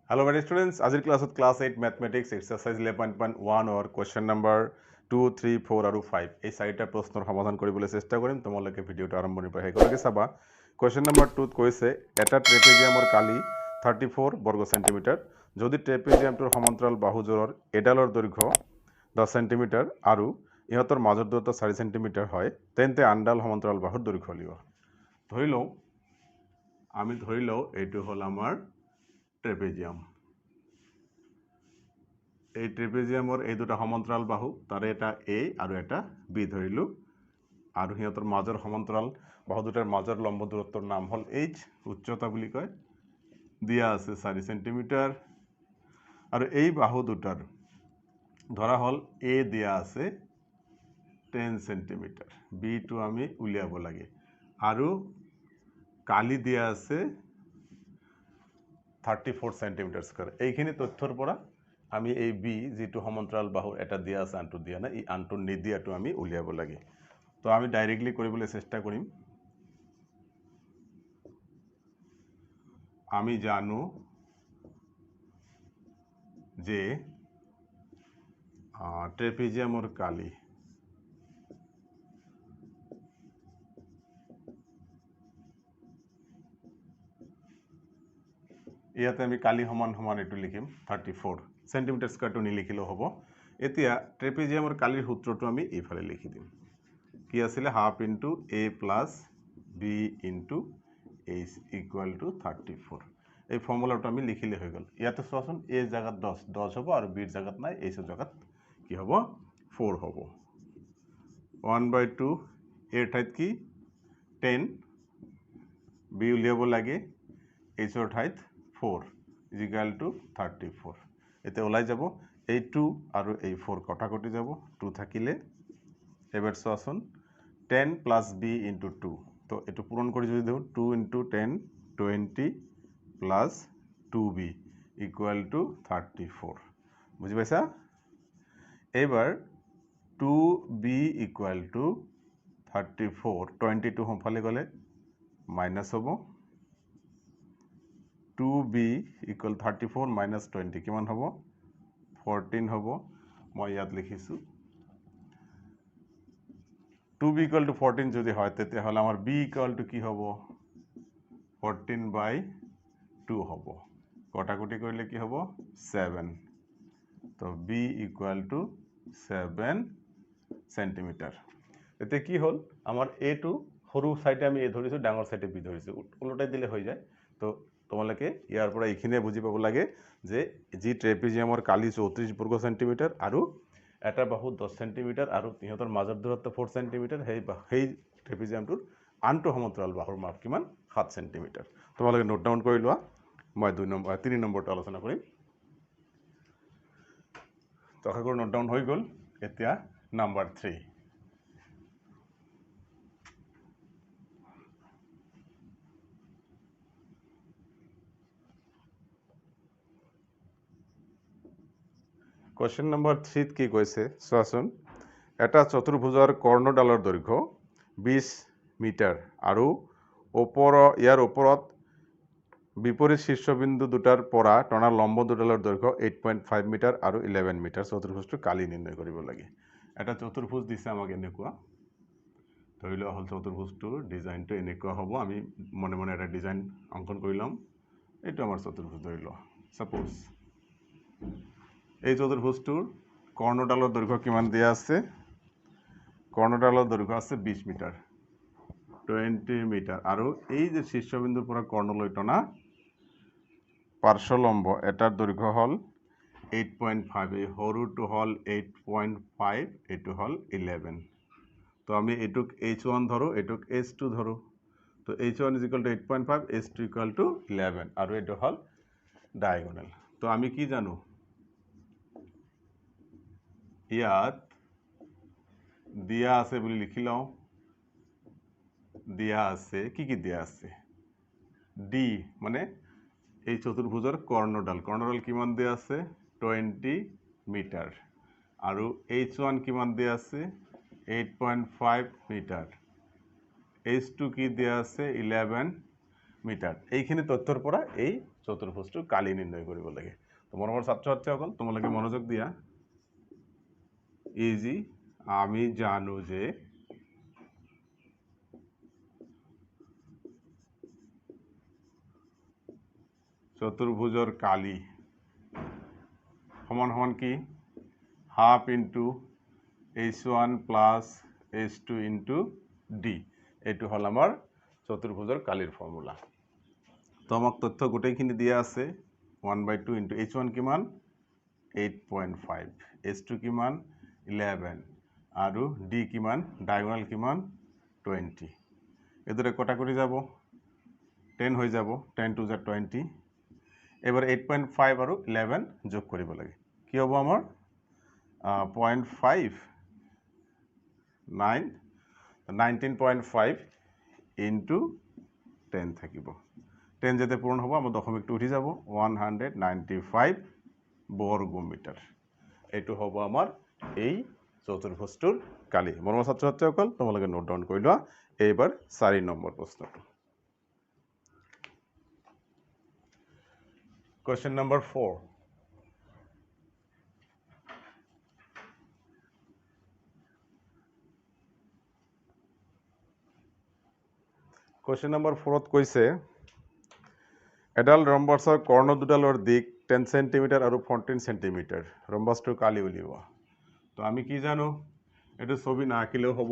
Hello, my students. Azir class with class 8 mathematics exercise 11.1 or question number 2, 3, 4 আৰু 5 এই চাৰিটা প্ৰশ্নৰ সমাধান কৰিবলৈ চেষ্টা কৰিম তোমালোকে ভিডিওটো আৰম্ভণিৰ পৰা শেষলৈকে চাবা question number 2 ত কৈছে এটা ট্ৰেপেজিয়ামৰ কালি 34 বৰ্গ সেন্টিমিটাৰ যদি ট্ৰেপেজিয়ামটোৰ সমান্তৰাল বাহুজোৰৰ এডালৰ দৈৰ্ঘ্য 10 সেন্টিমিটাৰ আৰু ইহঁতৰ মাজৰ দূৰত্ব 4 সেন্টিমিটাৰ হয় তেন্তে আনডাল সমান্তৰাল বাহুৰ দৈৰ্ঘ্য উলিওৱা ধৰি লও এইটো হল আমাৰ ট্ৰেপেজিয়াম এই ট্ৰেপেজিয়ামৰ এই দুটা সমান্তৰাল বাহু তাৰে এটা A আৰু এটা B ধৰিলো আৰু হিহঁতৰ মাজৰ সমান্তৰাল বাহু দুটাৰ মাজৰ লম্ব দূৰত্বৰ নাম হল H উচ্চতা বুলি কয় দিয়া আছে 4 সেন্টিমিটাৰ আৰু এই বাহু দুটাৰ ধৰা হল A দিয়া আছে 10 সেন্টিমিটাৰ B টো আমি উলিয়াব লাগে আৰু কালি দিয়া আছে 34 সেন্টিমিটাৰ স্কয়াৰ এইখিনি তথ্যৰ পৰা আমি এই B যেটো সমান্তৰাল বাহু এটা দিয়া আছে আনটো দিয়া না এই আনটো নিদিয়াটো আমি উলিয়াব লাগে তো আমি ডাইৰেক্টলি কৰিবলৈ চেষ্টা কৰিম আমি জানো যে ট্ৰেপেজিয়ামৰ কালি ইয়াতে আমি কালি সমান সমান এটো লিখিম 34 সেন্টিমিটাৰ স্কয়াৰটো নিলিখিলেও হ'ব এতিয়া ট্ৰেপেজিয়ামৰ কালিৰ সূত্ৰটো আমি এইফালে লিখি দিম কি আছিল half into a plus b into h equal to 34 এই ফর্মুলাটো আমি লিখিলে হৈ গল ইয়াতে চোৱাচোন a জায়গাত 10 হ'ব আৰু b ৰ জায়গাত নাই h ৰ জায়গাত কি হ'ব 4 হ'ব 1/2 a ৰ ঠাইত কি 10 b উলিয়াব লাগে h ৰ ঠাইত 4 is equal to 34 এতে ওলাই যাব এই 2 আৰু এই 4 কটাকটি যাব 2 থাকিলে এবাৰ চোৱাচোন 10 plus b into 2 তো এটো পূৰণ কৰি যদি দেও 2 into 10 20 plus 2b equal to 34 বুজি পাইছা এবাৰ 2b equal to 34 22 হমফালে গলে মাইনাস হ'ব 2b equal 34 minus 20 কিমান হ'ব 14 হ'ব মই ইয়াত লিখিছো 2b equal to 14 যদি হয় তেতে হল আমাৰ b equal to কি হ'ব 14/2 হ'ব কটাকটি কৰিলে কি হ'ব 7 তো b equal to 7 সেন্টিমিটাৰ এতে কি হল আমাৰ a টো সৰু সাইডে আমি a ধৰিছো ডাঙৰ সাইডে b ধৰিছো উল্টাই দিলে হৈ যায় তো তোমালোকে ইয়াৰ পৰা এইখিনিয়ে বুজি পাব লাগে যে জি ট্ৰেপেজিয়ামৰ কালি 34 বৰ্গ সেন্টিমিটাৰ আৰু এটা বাহু 10 সেন্টিমিটাৰ আৰু ইহঁতৰ মাজৰ দূৰত্ব 4 সেন্টিমিটাৰ সেই ট্ৰেপেজিয়ামটোৰ আনটো সমান্তৰাল বাহুৰ মাপ কিমান 7 সেন্টিমিটাৰ তোমালোকে নোট ডাউন কৰি লোৱা মই 3 নম্বৰটো আলোচনা কৰিম তো আশা কৰো নোট ডাউন হৈ গল এতিয়া নাম্বাৰ 3 Question number 3 কি কৈছে চোৱাচোন এটা চতুৰ্ভুজৰ কৰ্ণডালৰ দৈৰ্ঘ্য 20 মিটাৰ আৰু ইয়াৰ ওপৰত বিপৰীত শীৰ্ষবিন্দু দুটাৰ পৰা টনা লম্ব দুডালৰ দৈৰ্ঘ্য 8.5 মিটাৰ আৰু 11 মিটাৰ চতুৰ্ভুজটো কালি নিৰ্ণয় কৰিব লাগে এটা চতুৰ্ভুজ দিছে আমাক এনেকুৱা ধৰি লোৱা হল চতুৰ্ভুজটোৰ ডিজাইনটো এনেকুৱা হ'ব আমি মনে মনে এটা ডিজাইন অঙ্কন কৰি লম এইটো আমাৰ চতুৰ্ভুজ ধৰি লোৱা সাপোজ এই চতুৰ্ভুজটোৰ কৰ্ণডালৰ দৈৰ্ঘ্য কিমান দিয়া আছে কৰ্ণডালৰ দৈৰ্ঘ্য আছে 20 মিটাৰ 20 মিটাৰ আৰু এই যে শীৰ্ষবিন্দুৰ পৰা কৰ্ণলৈ টনা পাৰ্শ্বলম্ব এটাৰ দৈৰ্ঘ্য হল 8.5 এই সৰুটো হল 8.5 এটো হল 11 তো আমি এটুক h1 ধৰো এটুক h2 ধৰো তো h1 = 8.5 h2 = 11 আৰু এটো হল ডায়াগোনাল তো আমি কি জানো ইয়াত দিয়া আছে বুলি লিখি লও দিয়া আছে কি দিয়া আছে ডি মানে এই চতুৰ্ভুজৰ কৰ্ণডাল কিমান দিয়া আছে 20 মিটাৰ আৰু h1 কিমান দিয়া আছে 8.5 মিটাৰ h2 কি দিয়া আছে 11 মিটাৰ এইখিনি তথ্যৰ পৰা এই চতুৰ্ভুজটোৰ কালি নিৰ্ণয় কৰিব লাগে তো মৰমৰ ছাত্ৰ ছাত্ৰীসকল তোমালোকে মনোযোগ দিয়া ইজি আমি জানো যে চতুৰ্ভুজৰ কালি সমান সমান কি half into h1 plus h2 into d এইটো হল আমাৰ চতুৰ্ভুজৰ কালিৰ ফৰ্মুলা তো আমাক তথ্য গোটেইখিনি দিয়া আছে 1/2 ইনটু h1 কিমান 8.5 h2 কিমান 11 আৰু d কিমান ডায়াগোনাল কিমান 20 এদৰে কটা কৰি যাব 10 হৈ যাব 10 to the 20 এবাৰ 8.5 আৰু 11 যোগ কৰিব লাগে কি হ'ব আমাৰ 0.5 9 19.5 into 10 থাকিব 10 যেতে পূৰণ হ'ব আমাৰ দশমিকটো উঠি যাব 195 বৰ্গ মিটাৰ এইটো হ'ব আমাৰ এই চতুৰ্ভুজটোৰ কালি মৰমৰ ছাত্ৰ ছাত্ৰীসকল তোমালোকে নোট ডাউন কৰি লোৱা এইবাৰ 4 নম্বৰ প্ৰশ্নটো Question number 4. Question number 4 কৈছে এডাল ৰম্বাছৰ কৰ্ণ দুডালৰ দিক 10 সেন্টিমিটাৰ আৰু 14 সেন্টিমিটাৰ ৰম্বাছটোৰ কালি উলিওৱা তো আমি কি জানো এটো ছবি না আঁকিলেও হ'ব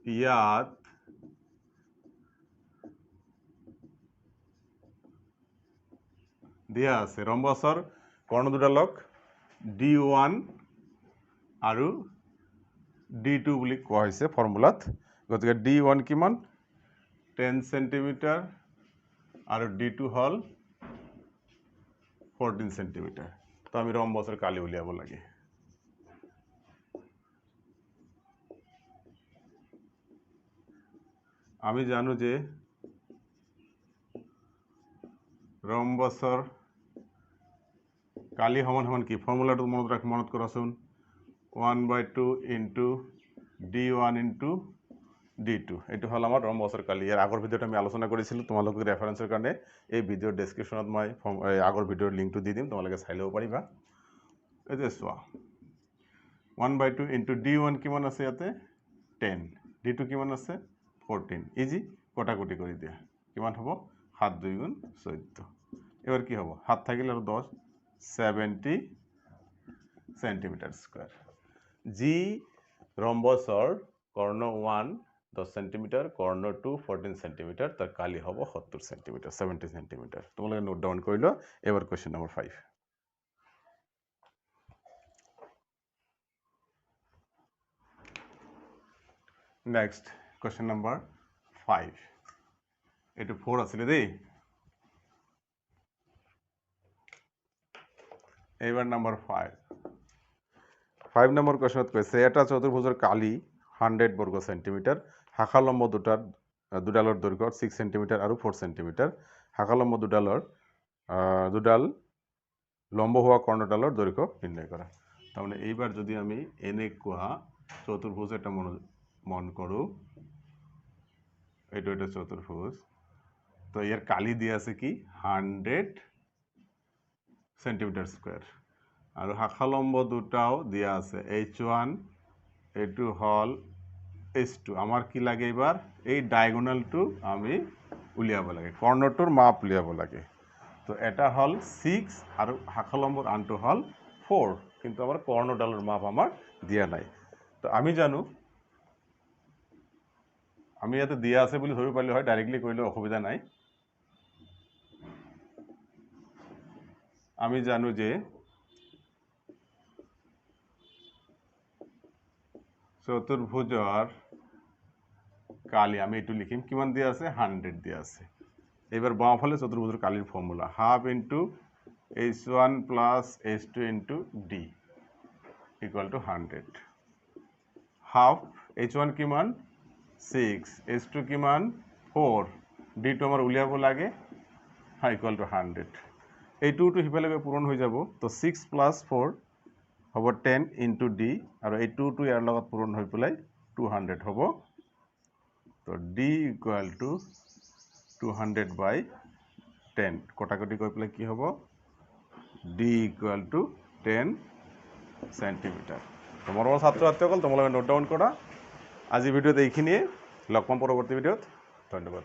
ইয়াত দিয়া আছে ৰম্বাছৰ কৰ্ণ দুডালক d1 আৰু d2 বুলি কোৱা হৈছে ফৰ্মুলাত গতিকে d1 কিমান 10 সেন্টিমিটাৰ আৰু d2 হল 14 সেন্টিমিটাৰ তো আমি ৰম্বাছৰ কালি উলিয়াব লাগে আমি জানো যে ৰম্বাছৰ কালি সমান সমান কি ফৰ্মুলাটো মনত কৰাচোন 1/2 ইনটু d1 ইনটু d2 এটো হল আমাৰ ৰম্বাছৰ কালি ইয়াৰ আগৰ ভিডিওত আমি আলোচনা কৰিছিল তোমালোকক ৰেফাৰেন্সৰ কাৰণে এই ভিডিওৰ ডেসক্ৰিপচনত মই আগৰ ভিডিওৰ লিংকটো দি দিম তোমালোকে চাই লব পাৰিবা এই যে চোৱা 1/2 ইনটু d1 কিমান আছে ইয়াতে 10 d2 কিমান আছে 14 ইজি কটাকটি কৰি দিয়া কিমান হ'ব 7 2 গুণ 14 এবাৰ কি হ'ব 7 থাকিলে আৰু 10 70 সেন্টিমিটাৰ স্কয়াৰ জি ৰম্বসৰ কৰ্ণ 1 10 সেন্টিমিটাৰ কৰ্ণ 2 14 সেন্টিমিটাৰ তাৰ কালি হ'ব 70 সেন্টিমিটাৰ 70 সেন্টিমিটাৰ তোমালোকে নোট ডাউন কৰি লোৱা এবাৰ question number 5 next question number 5 এটো 4 আছিল দেই এবাৰ নম্বৰ 5 নম্বৰ কোৱেশ্চনত কৈছে এটা চতুৰ্ভুজৰ কালি 100 বৰ্গ সেন্টিমিটাৰ শাখালম্ব দুডালৰ দৈৰ্ঘ্য 6 সেন্টিমিটাৰ আৰু 4 সেন্টিমিটাৰ শাখালম্ব দুডাল লম্ব হোৱা কৰ্ণডালৰ দৈৰ্ঘ্য নিৰ্ণয় কৰা তাৰমানে এইবাৰ যদি আমি এনেকুৱা চতুৰ্ভুজ এটা মন কৰো এইটো এটা চতুৰ্ভুজ তো ইয়াৰ কালি দিয়া আছে কি 100 সেন্টিমিটাৰ স্কয়াৰ আৰু শাখালম্ব দুটাও দিয়া আছে h1 এটো হল h2 আমাৰ কি লাগে এবাৰ এই ডায়াগোনালটো আমি উলিয়াব লাগে কৰ্ণটোৰ মাপ উলিয়াব লাগে তো এটা হল 6 আৰু শাখালম্বৰ আনটো হল 4 কিন্তু আমাৰ কৰ্ণডালৰ মাপ আমাৰ দিয়া নাই তো আমি জানো আমি ইয়াতে দিয়া আছে বুলি ধৰিব পাৰিলে হয় ডাইৰেক্টলি কৰিলে অসুবিধা নাই আমি জানো যে চতুৰ্ভুজৰ কালি আমি এটো লিখিম কিমান দিয়া আছে 100 দিয়া আছে এবাৰ বাওঁফালে চতুৰ্ভুজৰ কালিৰ formula half into h1 plus h2 into d equal to 100 half h1 কিমান 6 h2 কিমান 4 d টো আমাৰ উলিয়াব লাগে ইকুয়াল টু 100 এই 2 টো হিফালে পূৰণ হৈ যাব তো 6 প্লাস 4 হ'ব 10 ইনটু d আৰু এই 2 টো ইয়াৰ লগত পূৰণ হৈ পলাই 200 হ'ব তো d ইকুয়াল টু 200 বাই 10 কটাকটি কৰি পেলাই কি হ'ব d = 10 সেন্টিমিটাৰ তোমাৰ ছাত্ৰ ছাত্ৰীসকল তোমালোকে নোট ডাউন কৰা আজি ভিডিওত এইখিনিয়ে লগ পাম পৰৱৰ্তী ভিডিওত ধন্যবাদ